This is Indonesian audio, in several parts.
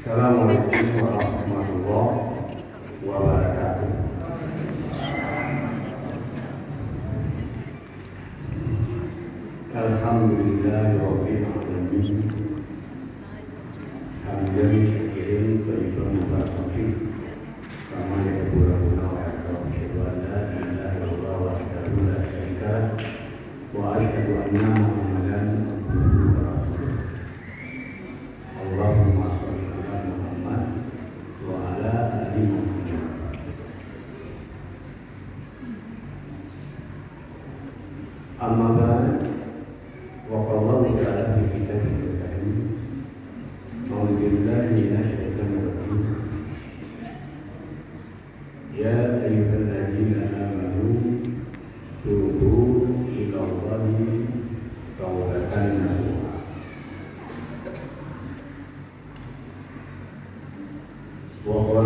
Assalamualaikum warahmatullahi wabarakatuh. Alhamdulillahirabbil alamin. Hamdan syakirin thayyiban mubarakan kama yuhibbu rabbuna wa yarda. Asyhadu an la ilaha illallah wahdahu la syarika lah wa asyhadu anna Muhammadan abduhu wa rasuluh. Allahumma shalli ala Muhammad wa ala ali Muhammad. Amma ba'd. وقال تعالى في كتابه الكريم أعوذ بالله من الشيطان الرجيم يا أيها الذين آمنوا توبوا إلى الله توبة نصوحا. وقال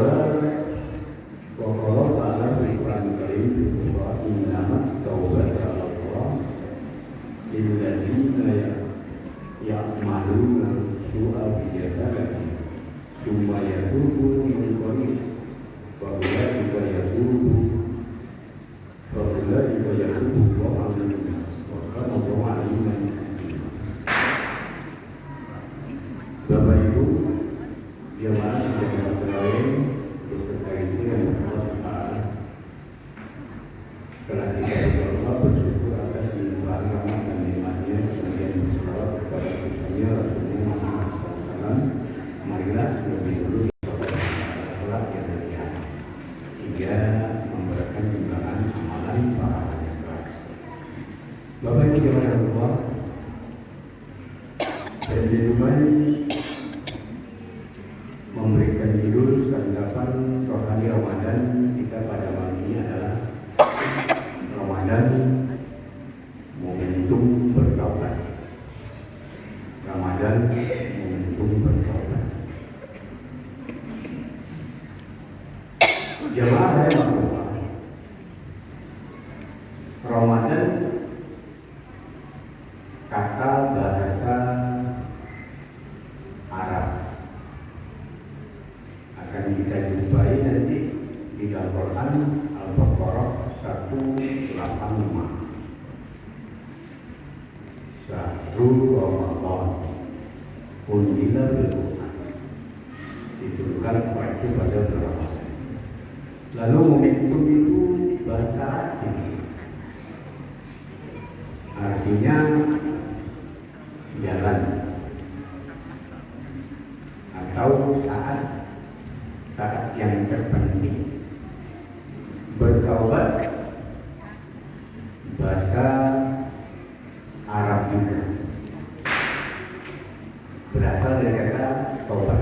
تعالى في القرآن الكريم إنما التوبة على الله lilladzina ya'maluna su'a bijahalatin tsumma yatubu min qarib fa ulaika yatubu Allahu 'alaihim wa kana Allahu 'aliman hakim. Bapak Ibu jemaah yang sekalian, beserta itu yang bermanfaat, telah kita berdoa bersyukur atas limpahan rahmat dan nikmatnya, kemudian berselawat kepada Rasulnya Rasulullah Muhammad SAW. Marilah lebih dulu sholat yang mulia hingga memberikan timbangan amalan para penyebar. Bapak Ibu jemaah Allah, saya Dubai memberikan judul tanggapan rohani Ramadan kita pada malam ini adalah Ramadan momentum bertaubat. Ramadan momentum bertaubat. Jemaah rahimahullah, Ramadan kata bahasa Arab akan kita jumpai nanti di dalam Quran Al-Baqarah 185. Syahrul Ramadan unzila bil Quran, diturunkan pada bulan Ramadan. Lalu momentum itu bahasa asing, artinya jalan atau saat yang terpenting. Bertaubat bahasa Arab juga, berasal dari kata taubat.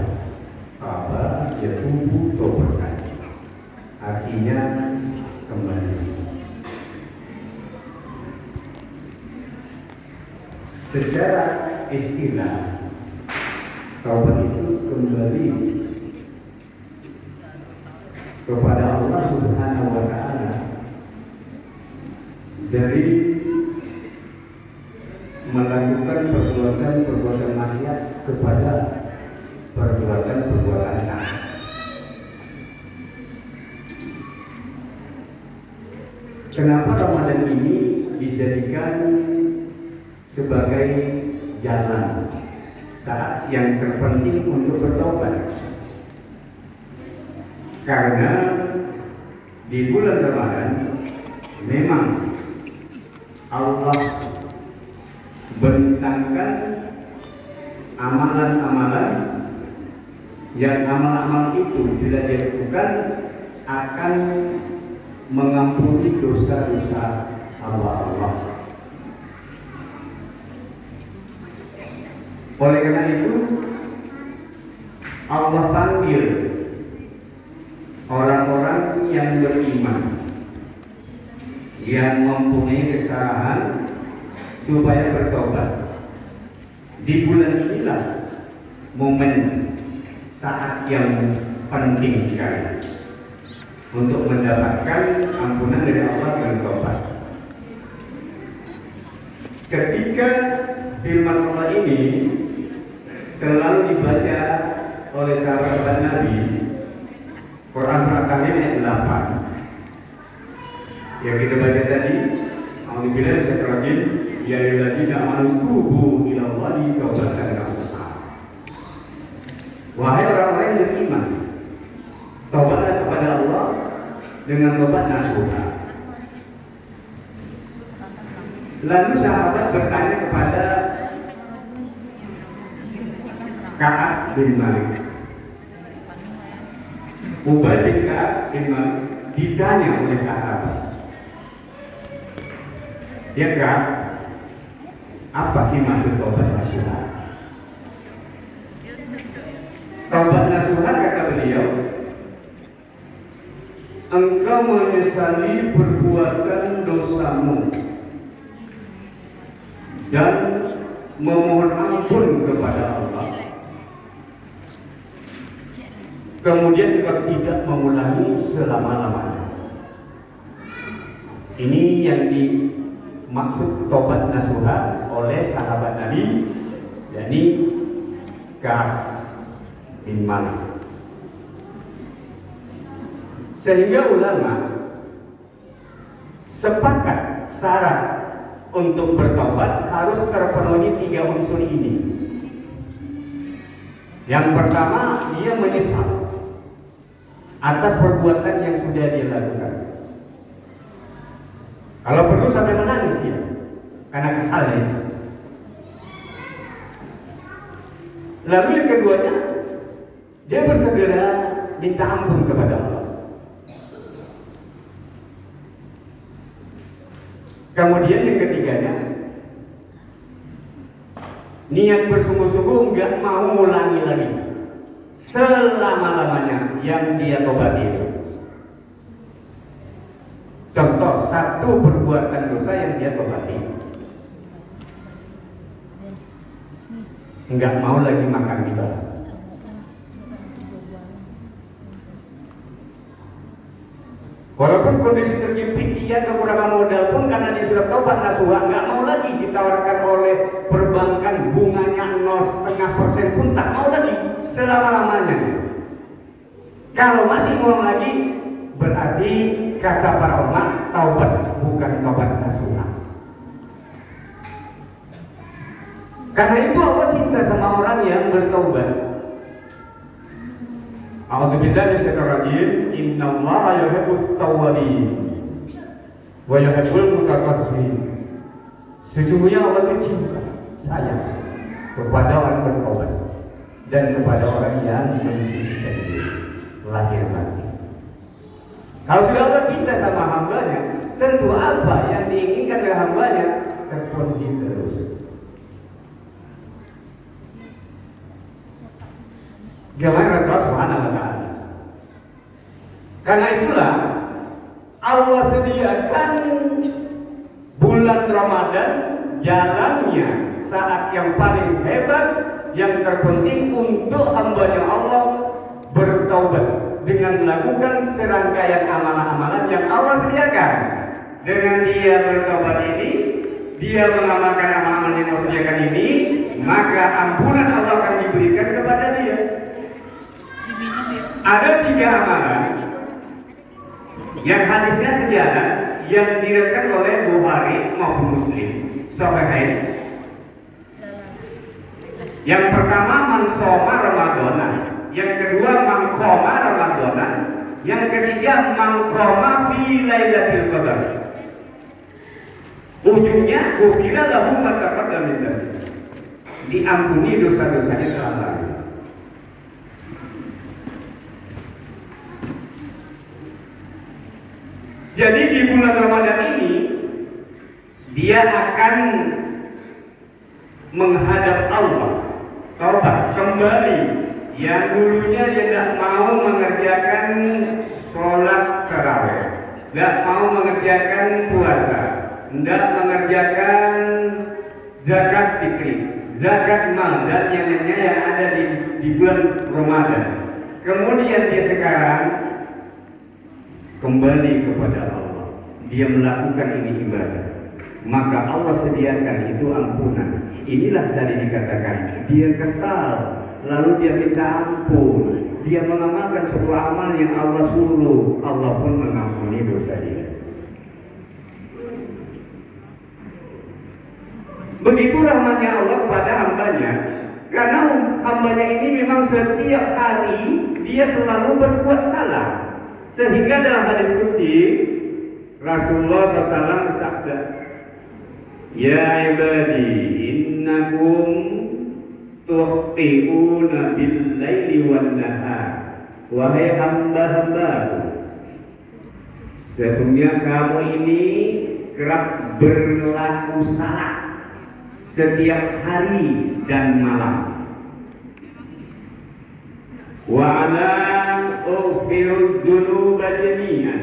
Taubat yatubu taubatan, artinya kembali. Secara istilah taubat itu kembali kepada Allah Subhanahu wa Ta'ala dari melakukan perbuatan maksiat kepada perbuatan taat. Kenapa Ramadan ini dijadikan sebagai jalan saat yang terpenting untuk bertobat? Karena di bulan Ramadan memang Allah bentangkan amalan-amalan yang amal-amal itu bila dilakukan akan mengampuni dosa-dosa Allah. Oleh karena itu Allah panggil orang-orang yang beriman, yang mempunyai kesalahan supaya bertobat. Di bulan inilah momen saat yang penting sekali untuk mendapatkan ampunan dari Allah dan tobat. Ketika firman Allah ini selalu dibaca oleh sahabat Yang kita baca tadi, Alhamdulillah saya rajin, ya ayyuhalladzina amanu tubu ila Allahi taubatan nasuha. Wahai orang-orang yang beriman, taubatlah kepada Allah dengan taubat nasuha. Lalu sahabat bertanya kepada Ka'ab bin Malik. Ubay bin Ka'ab bin Malik ditanya oleh sahabat, ya Ka'ab, apa sih maksud taubat nasuha? Taubat nasuha, kata beliau, engkau menyesali perbuatan dosamu dan memohon ampun kepada Allah. Kemudian engkau tidak mengulangi selama-lamanya. Ini yang dimaksud taubat nasuha oleh sahabat Nabi, yakni Ka'ab bin Malik. Sehingga ulama sepakat syarat untuk bertobat harus terpenuhi 3 unsur ini. Yang pertama, dia menyesal atas perbuatan yang sudah dia lakukan. Kalau perlu sampai menangis dia karena kesalnya. Lalu yang keduanya, dia bersegera minta ampun kepada Allah. Kemudian yang ketiganya, niat bersungguh-sungguh nggak mau ulangi lagi selama-lamanya yang dia tobati itu. Contoh, satu perbuatan dosa yang dia tobati, nggak mau lagi makan riba. Walaupun kondisi terjepit, dia kekurangan modal pun, karena dia sudah taubat nasuha, nggak mau lagi ditawarkan oleh perbankan bunganya 0,5% pun tak mau lagi selama-lamanya. Kalau masih mau lagi, berarti kata para ulama, taubat bukan taubat nasuha. Karena itu Allah cinta sama orang yang bertaubat. A'udzubillahi minasyaitonir rajim. Innallaha yuhibbut tawwabin wa yuhibbul mutatahhirin. Sesungguhnya Allah itu cinta, sayang kepada orang bertaubat dan kepada orang yang mensucikan diri lahir batin. Kalau sudah Allah cinta sama hambanya, tentu apa yang diinginkan oleh hambanya terpenuhi terus. Jangan Allah Subhanahu wa ta'ala. Karena itulah Allah sediakan bulan Ramadan jalannya saat yang paling hebat, yang terpenting untuk hamba-Nya Allah bertaubat dengan melakukan serangkaian amalan-amalan yang Allah sediakan. Dengan dia bertaubat ini, dia mengamalkan amalan yang Allah sediakan ini, maka ampunan Allah akan diberikan kepada dia. Ada 3 amalan yang hadisnya sejalan, yang diriwayatkan oleh Bukhari maupun Muslim, Sahihain. Yang pertama, man shoma Ramadhana. Yang kedua, man qoma Ramadhana. Yang ketiga, man qoma fi lailatul qadar. Ujungnya, ghufira lahu ma taqaddama min dzambi. Diampuni dosa-dosanya selama lalu. Jadi di bulan Ramadan ini dia akan menghadap Allah, taubat kembali. Yang dulunya dia tidak mau mengerjakan sholat tarawih, tidak mau mengerjakan puasa, tidak mengerjakan zakat fitri, zakat mal dan yang lainnya yang ada di bulan Ramadan. Kemudian dia sekarang kembali kepada Allah, dia melakukan ini ibadah, maka Allah sediakan itu ampunan. Inilah tadi dikatakan, dia kesal, lalu dia minta ampun, dia mengamalkan sebuah amal yang Allah suruh, Allah pun mengampuni dosa dia. Begitu rahmatnya Allah kepada hambanya. Karena hambanya ini memang setiap hari dia selalu berbuat salah. Sehingga dalam hadis qudsi Rasulullah SAW bersabda, "Ya ibadi, innakum tukhti'una bil-laili wan-nahar." Wahai hamba-hambaku, sesungguhnya kamu ini kerap berlaku salah setiap hari dan malam. Wa ana ughfiru dzunuba jami'an,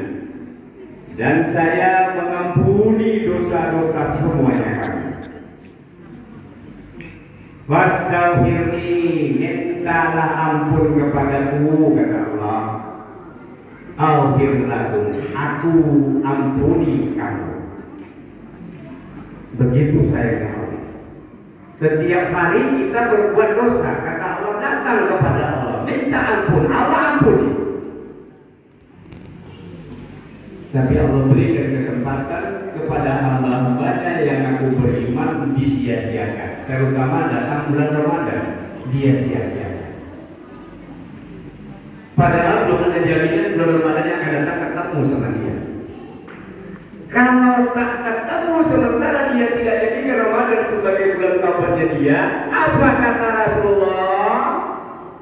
dan saya mengampuni dosa-dosa semuanya. Wastaghfirni, mintalah ampun kepadaku, kata Allah. Aghfir lakum, aku ampuni kamu. Begitu saya tahu. Setiap hari kita berbuat dosa, kata Allah, datang kepada Allah, minta ampun, Allah ampuni. Tapi Allah berikan kesempatan kepada hamba-hambanya yang aku beriman disia-siakan. Terutama datang bulan Ramadan, dia sia-siakan. Padahal belum ada jaminan bulan Ramadan yang akan datang ketemu sama dia. Kalau tak ketemu sementara dia tidak jadikan Ramadan sebagai bulan taubatnya dia, apa kata Rasulullah?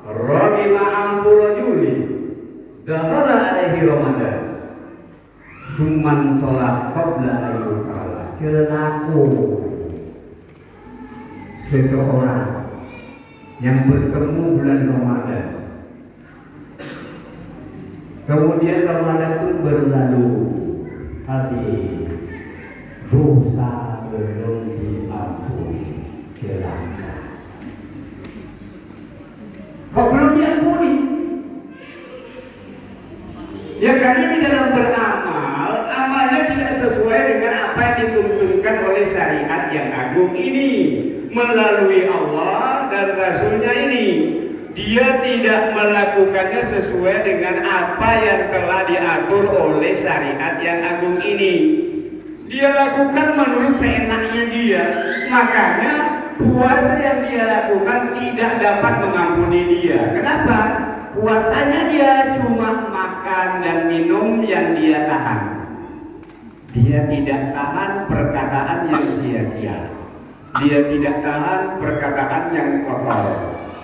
Ragima ampu rajuli dakhala alaihi Ramadan Suman sholat qabla ayyukala. Celaka seseorang yang bertemu bulan Ramadan, kemudian Ramadan pun berlalu, habis dosa belum diampuni. Celaka. Kok belum diampuni? Ya karena di dalam beramal, amalnya tidak sesuai dengan apa yang dituntunkan oleh syariat yang agung ini. Melalui Allah dan Rasulnya ini, dia tidak melakukannya sesuai dengan apa yang telah diatur oleh syariat yang agung ini. Dia lakukan menurut seenaknya dia. Makanya puasa yang dia lakukan tidak dapat mengampuni dia. Kenapa? Puasanya dia cuma makan dan minum yang dia tahan. Dia tidak tahan perkataan yang sia-sia. Dia tidak tahan perkataan yang kotor.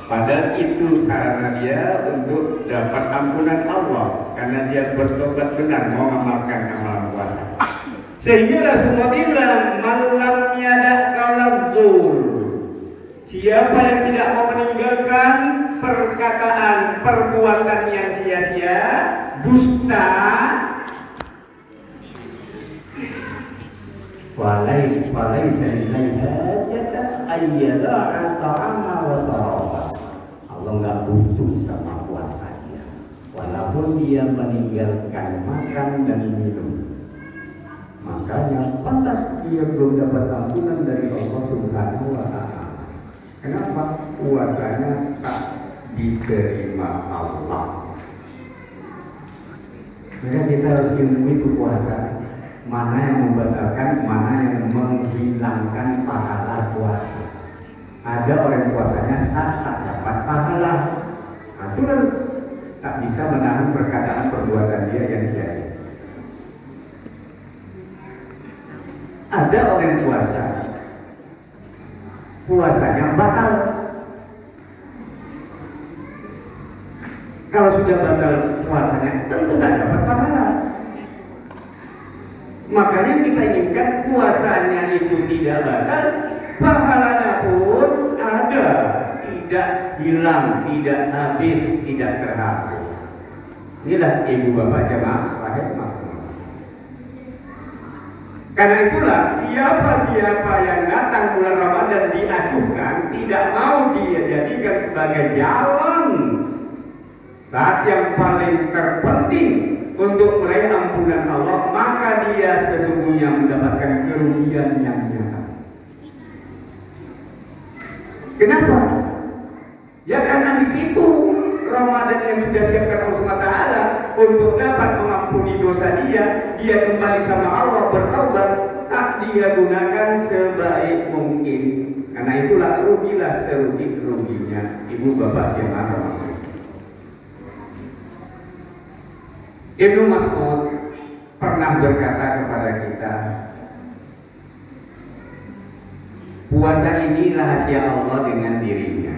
Padahal itu sarana dia untuk dapat ampunan Allah, karena dia bertobat benar mau mengamalkan amalan puasa. Sehingga Rasulullah bilang, "Malam yada kalabzul." Siapa yang tidak mau meninggalkan perkataan, perbuatan yang sia-sia, dusta, walaysa lillahi hajatan ayyada'a ta'ama wa sarafa. Allah nggak butuh sama puasanya, walaupun dia meninggalkan makan dan minum. Makanya pantas dia belum dapat ampunan dari Allah Subhanahu wa Ta'ala. Kenapa? Puasanya tak diterima Allah. Maka kita harus ilmu itu puasa. Mana yang membatalkan, mana yang menghilangkan pahala puasa. Ada orang puasanya tak dapat pahala. Nah, itu kan tak bisa menahan perkataan perbuatan dia yang sia-sia. Ada orang puasa, puasanya batal. Kalau sudah batal puasanya, tentu tak dapat pahala. Makanya kita inginkan puasanya itu tidak batal, pahalanya pun ada, tidak hilang, tidak habis, tidak terhapus. Inilah ibu bapak jemaah rahimah. Karena itulah siapa-siapa yang datang bulan Ramadan diajukan tidak mau dia jadikan sebagai jalan saat yang paling terpenting untuk meraih ampunan Allah, maka dia sesungguhnya mendapatkan kerugian yang nyata. Kenapa? Ya karena di situ Ramadan yang sudah siapkan Allah SWT untuk dapat mengampuni dosa dia kembali sama Allah bertaubat, tak dia gunakan sebaik mungkin. Karena itulah rugilah serugi-ruginya ibu bapak yang ada. Ibnu Mas'ud pernah berkata kepada kita, puasa ini rahasia Allah dengan dirinya.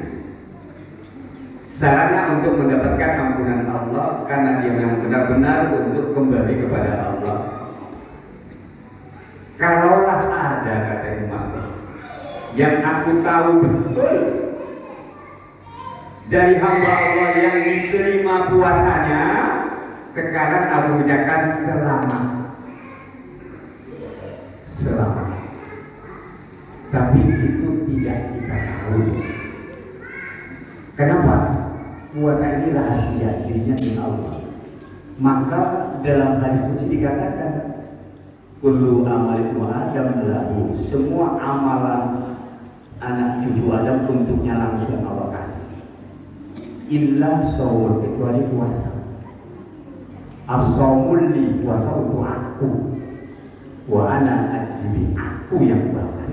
Sarana untuk mendapatkan ampunan Allah karena dia yang benar-benar untuk kembali kepada Allah. Kalaulah ada, kata Ibnu Mas'ud, yang aku tahu betul dari hamba Allah yang diterima puasanya, sekarang aku ucapkan selamat. Selamat. Tapi itu tidak kita tahu. Kenapa? Puasa ini rahasia dirinya di Allah. Maka dalam hadis qudsi dikatakan, kullu amal Adam lahu, semua amalan anak cucu Adam untuknya langsung Allah kasih. Illa shaum, kecuali puasa. As-shaumul li, puasa untuk aku. Wa ana ajli, aku yang balas.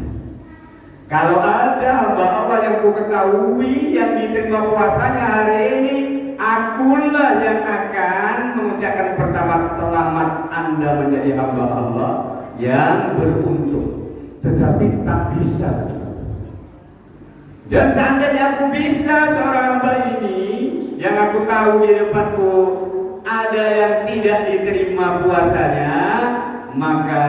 Kalau ada hamba Allah yang ku ketahui yang diterima puasanya hari ini, akulah yang akan mengucapkan pertama selamat Anda menjadi hamba Allah yang beruntung. Tetapi tak bisa. Dan seandainya aku bisa, seorang hamba ini yang aku tahu di depanku ada yang tidak diterima puasanya, maka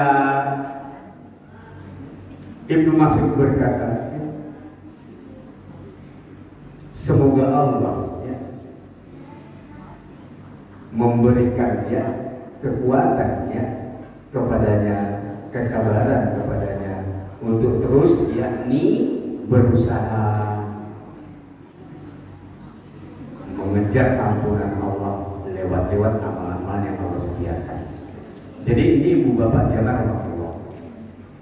Ibnu Mas'ud berkata, semoga Allah memberikannya kekuatannya kepadanya, kesabaran kepadanya untuk terus yakni berusaha mengejar ampunan Allah lewat amalan-amalan yang Allah sediakan. Jadi ini ibu bapak jalan Allah.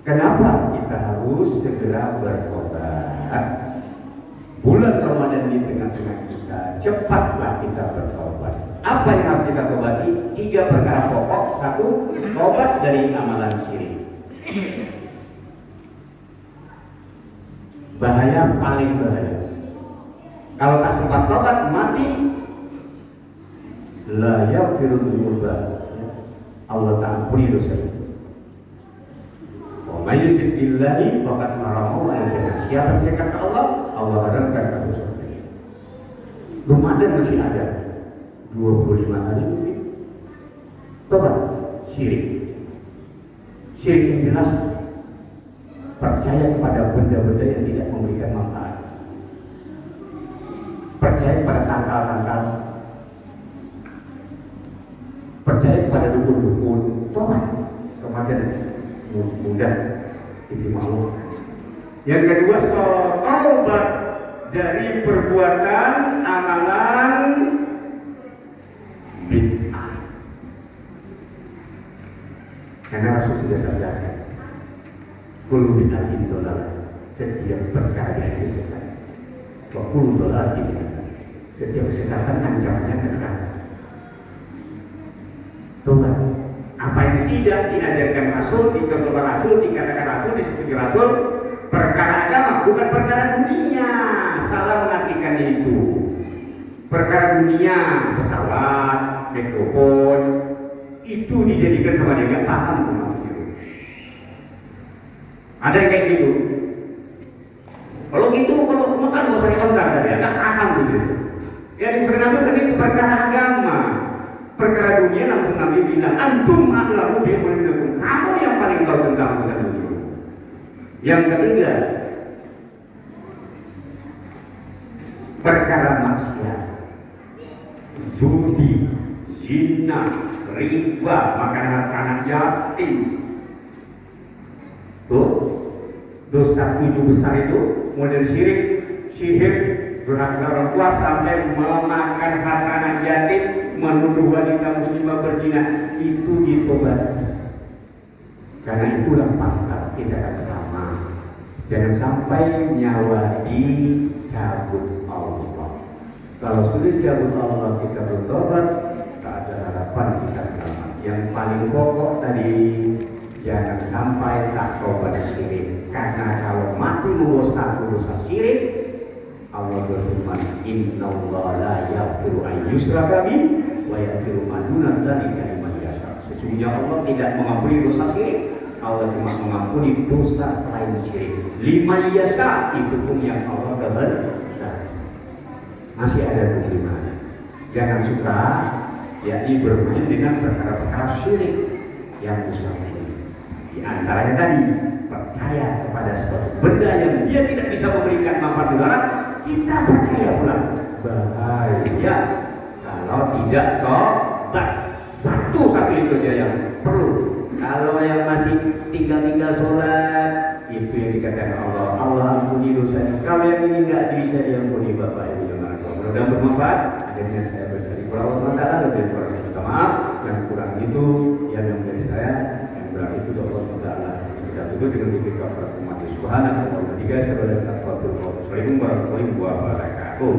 Kenapa kita harus segera bertobat? Bulan Ramadan di tengah-tengah kita, cepatlah kita bertobat. Apa yang harus kita tobati? 3 perkara pokok. 1, tobat dari amalan syirik. Bahaya, paling bahaya. Kalau tak sempat tobat, mati. La yaghfiru dzunuba. Allah tak ampuni dosa itu. Wa may yusyrik billahi faqad harama al-jannah. Siapa yang kata Allah, Allah haramkan ke surga. Ramadan masih ada 25 hari lebih. Tobat syirik. Syirik yang jelas percaya kepada benda-benda yang tidak memberikan manfaat. Percaya kepada tangkal-tangkal. Percaya kepada dukun-dukun. Tobat semakin mudah diterima Allah. Yang kedua, taubat dari perbuatan amalan bid'ah. Karena Rasul sudah sampaikan, kullu bid'atin dhalalah, setiap perkara itu sesat. Wa kullu dhalalatin finnar, setiap kesesatan ancamannya neraka. Tobat. Apa yang tidak diajarkan Rasul, dicontohkan Rasul, dikatakan Rasul, disebut Rasul, perkara agama, bukan perkara dunia. Salah mengartikan itu. Perkara dunia, pesawat, mikrofon, itu dijadikan sama dia, nggak paham maksudnya. Ada yang kayak gitu. Kalau gitu, kalau makan nggak usah dikontar tadi, nggak paham gitu. Yang disebutkan itu perkara agama. Perkara dunia langsung Nabi bilang, antum a'lamu bi umurikum, kamu yang paling tahu tentang urusan dunia. Yang ketiga, perkara maksiat, judi, zina, riba, makan harta anak yatim. Tuh, dosa 7 besar itu, model syirik, sihir, durhaka orang tua, sampai memakan harta anak yatim, menuduh wanita muslimah berzina, itu ditobati. Karena itulah pangkat kita akan sama. Jangan sampai nyawa dicabut Allah. Kalau sudah dicabut Allah, kita bertobat, tak ada harapan kita selamat. Yang paling pokok tadi, Jangan sampai tak tobat syirik, karena kalau mati dosa syirik, Allah berfirman, Innallaha la yaghfiru an yushraka bihi wa yaghfiru ma duna dzalika liman yasha. Sesungguhnya Allah tidak mengampuni dosa syirik, Allah cuma mengampuni dosa selain syirik. Liman yasha itu pun yang Allah kehendaki. Masih ada pengiriman. Jangan suka yakni bermain dengan perkara-perkara syirik yang besar. Di antaranya tadi percaya kepada sesuatu benda yang dia tidak bisa memberikan manfaat mudarat, kita percaya pula. Bahaya kalau tidak tobat. Satu itu dia yang perlu. Kalau yang masih tinggal sholat, itu yang dikatakan Allah, Allah ampuni dosanya. Kalau yang ini nggak bisa diampuni, Bapak Ibu yang mudah-mudahan bermanfaat. Akhirnya saya bersyukur kepada Allah SWT, lebih kurang minta maaf. Yang kurang itu yang menjadi saya, yang kurang itu Allah SWT. Kita tutup dengan zikir kepada umat Subhanahu wa ta'ala. Assalamualaikum warahmatullahi wabarakatuh.